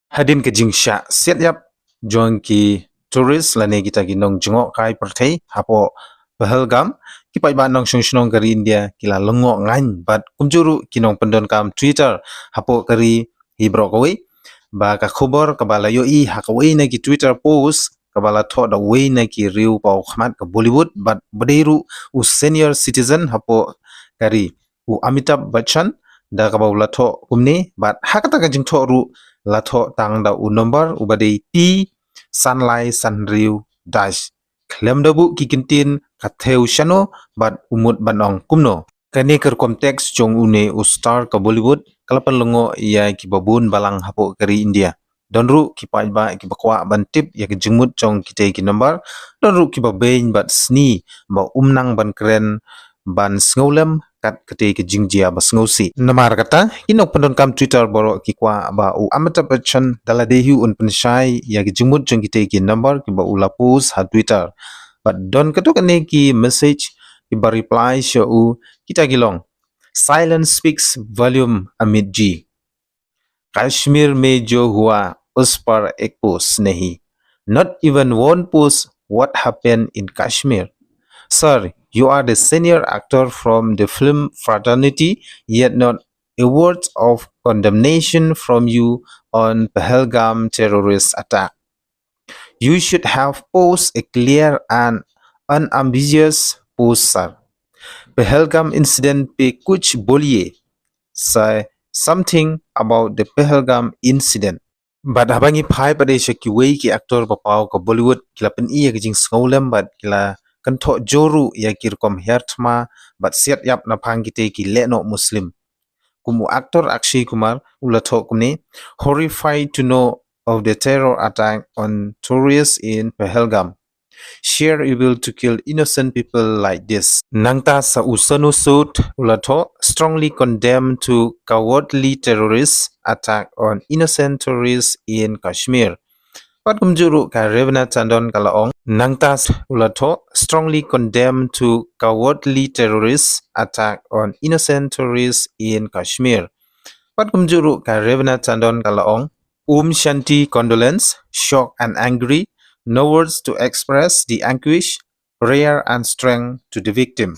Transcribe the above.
Hadin ke jingsha siat yap jong ki tourist lane kita ki nong jengok kai perthei hapo Pahalgam ki pai ba nong shong kari India kila lengo ngan bat kumjuru ki nong pendon kam Twitter hapo kari hibro koi ba ka khubor ka bala yo I ha koi na ki Twitter post ka bala tho da we na ki riu pau khmat ka Bollywood bat baderu u senior citizen hapo kari u AMITAB BACCHAN da ka bala tho kumne bat hakata ka jing tho ru latho tang da u number u badai T sunlight sunriu dash klem dabu kikintin katheu shano bat umut banong kumno kani ker konteks jong une u star ka Bollywood kalapan lengo ya ki babun balang hapo kari India donru ki pai ba ki bakwa ban tip ya ki jingmut jong kite ki number donru ki babein bat sni ba umnang ban kren ban sngolem kat kete ke jingjia ba sngosi namar kata inok pendon kam Twitter boro ki kwa ba u AMITAB BACCHAN daladehu un penshai ya ki jingmut jong kite ki number ki ba ulapus ha Twitter but don kato kane ki message ki ba reply sho u kita gilong silence speaks volume amit ji Kashmir में जो हुआ उस पर एक पोस्ट नहीं not even one post what happened in Kashmir. Sir, you are the senior actor from the film fraternity, yet not a word of condemnation from you on Pahalgam terrorist attack. You should have posted a clear and unambiguous post, sir. Pahalgam incident pe kuch boliye. Say something about the Pahalgam incident. But habangi phai pade she KIWEI ki actor bapao ka Bollywood kila pen iya ki jing sngolem but kila kan tho joru ya kirkom hertma but siat yap na phang kite ki leno muslim kumu actor Akshay Kumar ula tho kumne horrified to know of the terror attack on tourists in Pahalgam. Sheer evil to kill innocent people like this. Nangta sa usanu suit ulato strongly condemned to cowardly terrorist attack on innocent tourists in Kashmir. Pat kumjuru ka Revna Tandon kalaong nangta ulato strongly condemned to cowardly terrorist attack on innocent tourists in Kashmir. Pat kumjuru ka Revna Tandon kalaong Shanti condolence, shock and angry. No words to express the anguish, prayer and strength to the victim.